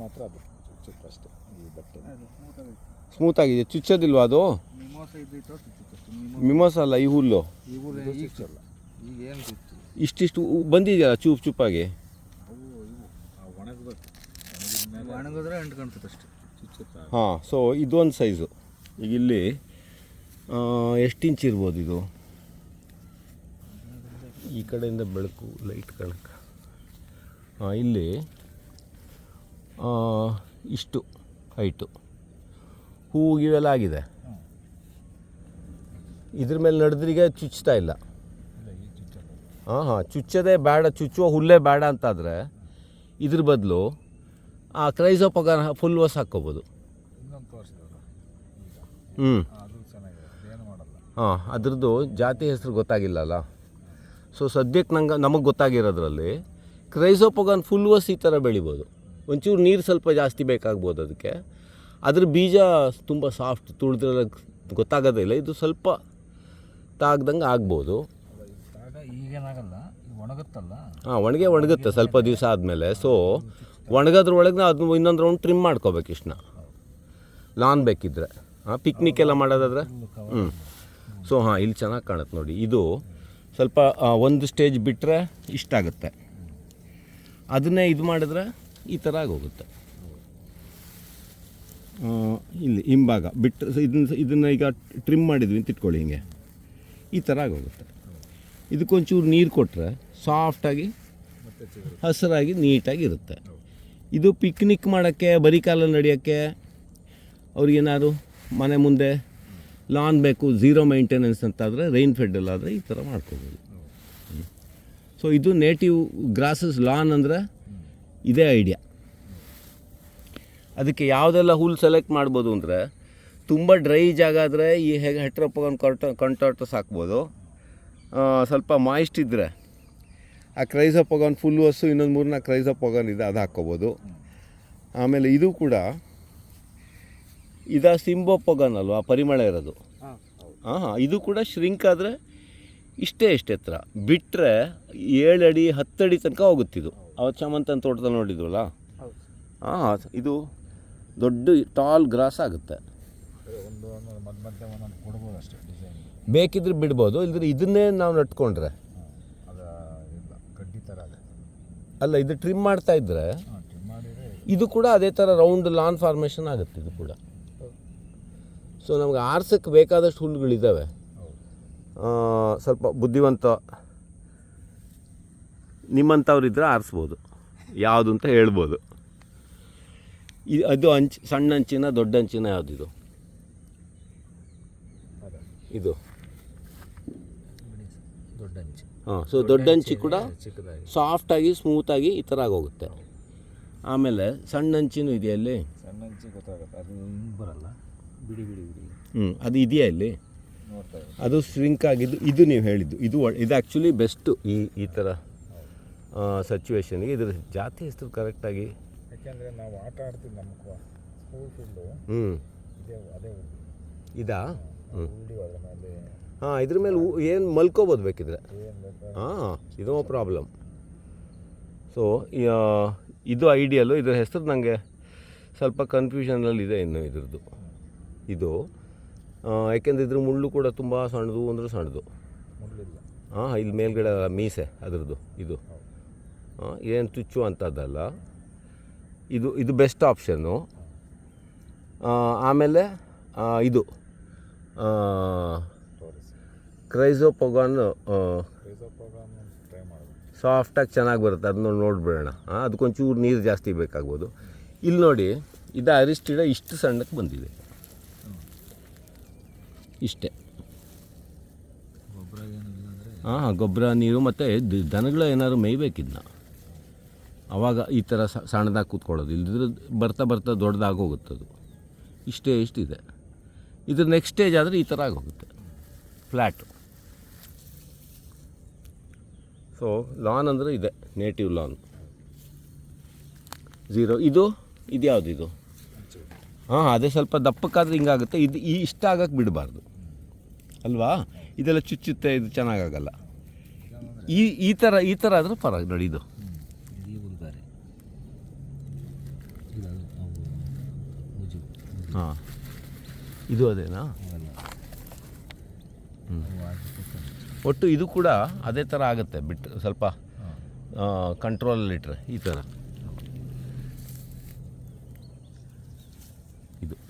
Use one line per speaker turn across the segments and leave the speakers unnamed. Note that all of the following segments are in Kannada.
ಮಾತ್ರ ಅದು ಚುಚ್ಚುತ್ತೆ ಅಷ್ಟೇ. ಈ ಬಟ್ಟೆ
ಸ್ಮೂತ್ ಆಗಿದೆ, ಚುಚ್ಚೋದಿಲ್ವಾ ಅದು? ಮಿಮೋಸ ಅಲ್ಲ, ಈ ಹುಲ್ಲು
ಚುಚ್ಚಲ್ಲ. ಈಗ ಏನು ಚುಚ್ಚು
ಇಷ್ಟಿಷ್ಟು ಬಂದಿದೆಯಲ್ಲ ಚೂಪ್ ಚೂಪಾಗಿ.
ಒಣಗಿದ್ರೆ ಅಂಟ್ಕೊಳ್ತದೆ ಅಷ್ಟೇ, ಚುಚ್ಚುತ್ತಾ.
ಹಾಂ, ಸೊ ಇದೊಂದು ಸೈಜು. ಈಗ ಇಲ್ಲಿ ಎಷ್ಟು ಇಂಚ್ ಇರ್ಬೋದು ಇದು? ಈ ಕಡೆಯಿಂದ ಬೆಳಕು ಲೈಟ್ ಕಣಕ್ಕೆ. ಹಾಂ, ಇಲ್ಲಿ ಇಷ್ಟು ಹೈಟು ಹೂಗಿವೆಲ್ಲ ಆಗಿದೆ. ಇದ್ರ ಮೇಲೆ ನಡೆದ್ರಿಗೆ ಚುಚ್ತಾ ಇಲ್ಲ. ಹಾಂ ಹಾಂ, ಚುಚ್ಚೋದೇ ಬೇಡ, ಚುಚ್ಚುವ ಹುಲ್ಲೇ ಬೇಡ ಅಂತಾದರೆ ಇದ್ರ ಬದಲು ಆ ಕ್ರೈಸೋಪಗ ಫುಲ್ ವಸ್ ಹಾಕ್ಕೋಬೋದು. ಹಾಂ, ಅದ್ರದ್ದು ಜಾತಿ ಹೆಸರು ಗೊತ್ತಾಗಿಲ್ಲಲ್ಲ. ಸೊ ಸದ್ಯಕ್ಕೆ ನಮಗೆ ಗೊತ್ತಾಗಿರೋದ್ರಲ್ಲಿ ಕ್ರೈಸೋಪಗನ್ ಫುಲ್ ವಸ್ ಈ ಥರ ಬೆಳಿಬೋದು. ಒಂಚೂರು ನೀರು ಸ್ವಲ್ಪ ಜಾಸ್ತಿ ಬೇಕಾಗ್ಬೋದು ಅದಕ್ಕೆ. ಅದ್ರ ಬೀಜ ತುಂಬ ಸಾಫ್ಟ್, ತುಳಿದ್ರೆ ಗೊತ್ತಾಗೋದೇ ಇಲ್ಲ. ಇದು ಸ್ವಲ್ಪ ತಾಗ್ದಂಗೆ ಆಗ್ಬೋದು.
ಈಗೇನಾಗಲ್ಲ, ಒಣಗುತ್ತಲ್ಲ.
ಹಾಂ, ಒಣಗುತ್ತೆ ಸ್ವಲ್ಪ ದಿವಸ ಆದಮೇಲೆ. ಸೊ ಒಣಗೋದ್ರೊಳಗೆ ಅದನ್ನು ಇನ್ನೊಂದು ರೌಂಡ್ ಟ್ರಿಮ್ ಮಾಡ್ಕೋಬೇಕು ಇಷ್ಟನ್ನ, ಲಾನ್ ಬೇಕಿದ್ರೆ. ಹಾಂ, ಪಿಕ್ನಿಕ್ ಎಲ್ಲ ಮಾಡೋದಾದ್ರೆ. ಸೊ ಹಾಂ, ಇಲ್ಲಿ ಚೆನ್ನಾಗಿ ಕಾಣುತ್ತೆ ನೋಡಿ. ಇದು ಸ್ವಲ್ಪ ಒಂದು ಸ್ಟೇಜ್ ಬಿಟ್ಟರೆ ಇಷ್ಟಾಗುತ್ತೆ. ಅದನ್ನೇ ಇದು ಮಾಡಿದ್ರೆ ಈ ಥರ ಆಗೋಗುತ್ತೆ. ಇಲ್ಲಿ ಹಿಂಭಾಗ ಬಿಟ್ಟರೆ ಇದನ್ನು ಈಗ ಟ್ರಿಮ್ ಮಾಡಿದ್ವಿ ಅಂತ ಇಟ್ಕೊಳ್ಳಿ, ಹಿಂಗೆ ಈ ಥರ ಆಗೋಗುತ್ತೆ. ಇದಕ್ಕೊಂಚೂರು ನೀರು ಕೊಟ್ಟರೆ ಸಾಫ್ಟಾಗಿ ಹಸಿರಾಗಿ ನೀಟಾಗಿರುತ್ತೆ. ಇದು ಪಿಕ್ನಿಕ್ ಮಾಡೋಕ್ಕೆ, ಬರೀ ಕಾಲಲ್ಲಿ ನಡೆಯೋಕ್ಕೆ, ಅವ್ರಿಗೇನಾದ್ರು ಮನೆ ಮುಂದೆ ಲಾನ್ ಬೇಕು, ಝೀರೋ ಮೈಂಟೆನೆನ್ಸ್ ಅಂತಾದರೆ, ರೈನ್ ಫೆಡ್ಡಲ್ಲಾದರೆ ಈ ಥರ ಮಾಡ್ಕೋಬೋದು. ಸೊ ಇದು ನೇಟಿವ್ ಗ್ರಾಸಸ್ ಲಾನ್ ಅಂದರೆ ಇದೇ ಐಡಿಯಾ. ಅದಕ್ಕೆ ಯಾವುದೆಲ್ಲ ಹುಲ್ ಸೆಲೆಕ್ಟ್ ಮಾಡ್ಬೋದು ಅಂದರೆ, ತುಂಬ ಡ್ರೈ ಜಾಗ ಆದರೆ ಈ ಹೆಟ್ರೋಪಗನ್ ಕಂಟಾಟಸ್ ಹಾಕ್ಬೋದು. ಸ್ವಲ್ಪ ಮಾಯಿಸ್ಟ್ ಇದ್ದರೆ ಆ ಕ್ರೈಸೋಪಗನ್ ಫುಲ್ ವಸ್ಸು, ಇನ್ನೊಂದು 3-4 ಕ್ರೈಸೋಪಗನ್ ಇದೆ, ಅದು ಹಾಕ್ಕೋಬೋದು. ಆಮೇಲೆ ಇದು ಕೂಡ ಸಿಂಬೋಪಗನ್ ಅಲ್ವಾ, ಪರಿಮಳ ಇರೋದು. ಹಾಂ, ಇದು ಕೂಡ ಶ್ರಿಂಕ್ ಆದರೆ ಇಷ್ಟೇ ಎತ್ತರ ಬಿಟ್ಟರೆ 7 ಅಡಿ 10 ಅಡಿ ತನಕ ಹೋಗುತ್ತಿದ್ದು. ಅವತ್ತು ಚಾಮಂತನ ತೋಟದಲ್ಲಿ ನೋಡಿದ್ವಲ್ಲ. ಹಾಂ, ಇದು ದೊಡ್ಡ ಟಾಲ್ ಗ್ರಾಸ್ ಆಗುತ್ತೆ. ಬೇಕಿದ್ರೆ ಬಿಡ್ಬೋದು, ಇಲ್ಲದ್ರೆ ಇದನ್ನೇ ನಾವು ನಟ್ಕೊಂಡ್ರೆ ಅಲ್ಲ, ಇದು ಟ್ರಿಮ್ ಮಾಡ್ತಾ ಇದ್ದರೆ ಇದು ಕೂಡ ಅದೇ ಥರ ರೌಂಡ್ ಲಾನ್ ಫಾರ್ಮೇಷನ್ ಆಗುತ್ತೆ ಇದು ಕೂಡ. ಸೊ ನಮ್ಗೆ ಆರ್ಸಕ್ಕೆ ಬೇಕಾದಷ್ಟು ಹುಲ್ಲುಗಳಿದ್ದಾವೆ. ಸ್ವಲ್ಪ ಬುದ್ಧಿವಂತ ನಿಮ್ಮಂಥವ್ರಿದ್ರೆ ಆರಿಸ್ಬೋದು, ಯಾವುದು ಅಂತ ಹೇಳ್ಬೋದು. ಅದು ಸಣ್ಣ ಹಂಚಿನ ದೊಡ್ಡ ಹಂಚಿನ ಯಾವುದಿದು? ಇದು
ದೊಡ್ಡ ಹಂಚು.
ಹಾಂ, ಸೊ ದೊಡ್ಡ ಹಂಚಿ ಕೂಡ ಸಾಫ್ಟಾಗಿ ಸ್ಮೂತಾಗಿ ಈ ಥರ ಆಗೋಗುತ್ತೆ. ಆಮೇಲೆ ಸಣ್ಣ ಹಂಚಿನೂ ಇದೆಯಲ್ಲಿ.
ಸಣ್ಣ ಹಂಚಿ ಗೊತ್ತಾಗುತ್ತೆ, ಅದು ಬರಲ್ಲ, ಬಿಡಿ.
ಅದು ಇದೆಯಾ ಇಲ್ಲಿ? ಅದು ಶ್ರಿಂಕ್ ಆಗಿದ್ದು. ಇದು ನೀವು ಹೇಳಿದ್ದು ಇದು ಆ್ಯಕ್ಚುಲಿ ಬೆಸ್ಟು ಈ ಥರ ಸಿಚುವೇಶನ್ಗೆ. ಇದ್ರ ಜಾತಿ ಹೆಸರು ಕರೆಕ್ಟಾಗಿ,
ಯಾಕೆಂದರೆ ನಾವು ಆಟ ಆಡ್ತೀವಿ, ನಮ್ಮ ಸ್ಕೂಲ್ ಫೀಲ್ಡು. ಅದೇ
ಇದಾ? ಹಾಂ, ಇದ್ರ ಮೇಲೆ ಏನು ಮಲ್ಕೋಬೋದು ಬೇಕಿದ್ರೆ. ಹಾಂ, ಇದು ಪ್ರಾಬ್ಲಮ್. ಸೊ ಇದು ಐಡಿಯಲ್ಲು. ಇದ್ರ ಹೆಸರು ನನಗೆ ಸ್ವಲ್ಪ ಕನ್ಫ್ಯೂಷನಲ್ಲಿದೆ ಇನ್ನು ಇದ್ರದ್ದು. ಇದು ಯಾಕೆಂದರೆ ಇದ್ರ ಮುಳ್ಳು ಕೂಡ ತುಂಬ ಸಣ್ಣದು ಅಂದರೆ ಸಣ್ಣದು. ಹಾಂ, ಇಲ್ಲಿ ಮೇಲ್ಗಡೆ ಮೀಸೆ ಅದರದ್ದು ಇದು. ಏನು ಚುಚ್ಚು ಅಂಥದ್ದಲ್ಲ. ಇದು ಬೆಸ್ಟ್ ಆಪ್ಷನ್ನು. ಆಮೇಲೆ ಇದು ಕ್ರೈಸೋಪಗಾನ್ ಸಾಫ್ಟಾಗಿ ಚೆನ್ನಾಗಿ ಬರುತ್ತೆ, ಅದನ್ನ ನೋಡಿಬಿಡೋಣ. ಅದಕ್ಕೊಂಚೂರು ನೀರು ಜಾಸ್ತಿ ಬೇಕಾಗ್ಬೋದು. ಇಲ್ಲಿ ನೋಡಿ, ಇದು ಅರಿಸ್ಟಿಡ ಇಷ್ಟು ಸಣ್ಣಕ್ಕೆ ಬಂದಿದೆ, ಇಷ್ಟೇ. ಹಾಂ, ಗೊಬ್ಬರ ನೀರು ಮತ್ತು ದನಗಳು ಏನಾದ್ರು ಮೇಯ್ಬೇಕಿದ್ನ, ಆವಾಗ ಈ ಥರ ಸಣ್ಣದಾಗಿ ಕೂತ್ಕೊಳ್ಳೋದು. ಇಲ್ಲದಿದ್ರೆ ಬರ್ತಾ ದೊಡ್ಡದಾಗೋಗುತ್ತದು. ಇಷ್ಟಿದೆ. ಇದ್ರ ನೆಕ್ಸ್ಟ್ ಸ್ಟೇಜ್ ಆದರೆ ಈ ಥರ ಆಗೋಗುತ್ತೆ, ಫ್ಲ್ಯಾಟು. ಸೊ ಲಾನ್ ಅಂದರೆ ಇದೆ, ನೇಟಿವ್ ಲಾನ್ ಝೀರೋ. ಇದು ಯಾವುದಿದು? ಹಾಂ, ಅದೇ ಸ್ವಲ್ಪ ದಪ್ಪಕ್ಕಾದ್ರೆ ಹಿಂಗಾಗುತ್ತೆ. ಇದು ಇಷ್ಟ ಆಗಕ್ಕೆ ಬಿಡಬಾರ್ದು ಅಲ್ವಾ? ಇದೆಲ್ಲ ಚುಚ್ಚುತ್ತೆ, ಇದು ಚೆನ್ನಾಗಾಗಲ್ಲ. ಈ ಥರ ಆದರೆ ಪರವಾಗಿ ನೋಡಿ. ಇದು ಹಾಂ, ಇದು ಅದೇನಾ? ಒಟ್ಟು ಇದು ಕೂಡ ಅದೇ ಥರ ಆಗುತ್ತೆ, ಬಿಟ್ಟು ಸ್ವಲ್ಪ ಕಂಟ್ರೋಲಲ್ಲಿಟ್ಟರೆ ಈ ಥರ.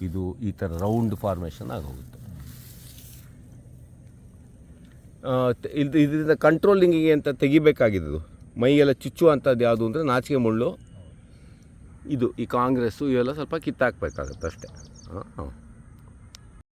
ಇದು ಈ ಥರ ರೌಂಡ್ ಫಾರ್ಮೇಷನ್ ಆಗೋಗುತ್ತೆ. ಇದರಿಂದ ಕಂಟ್ರೋಲಿಂಗಿಗೆ ಅಂತ ತೆಗಿಬೇಕಾಗಿದ್ದು ಮೈಗೆಲ್ಲ ಚುಚ್ಚುವಂಥದ್ದು ಯಾವುದು ಅಂದರೆ ನಾಚಿಕೆ ಮುಳ್ಳು, ಇದು ಈ ಕಾಂಗ್ರೆಸ್ಸು ಇವೆಲ್ಲ ಸ್ವಲ್ಪ ಕಿತ್ತಾಕಬೇಕಾಗತ್ತೆ ಅಷ್ಟೇ. ಹಾಂ ಹಾಂ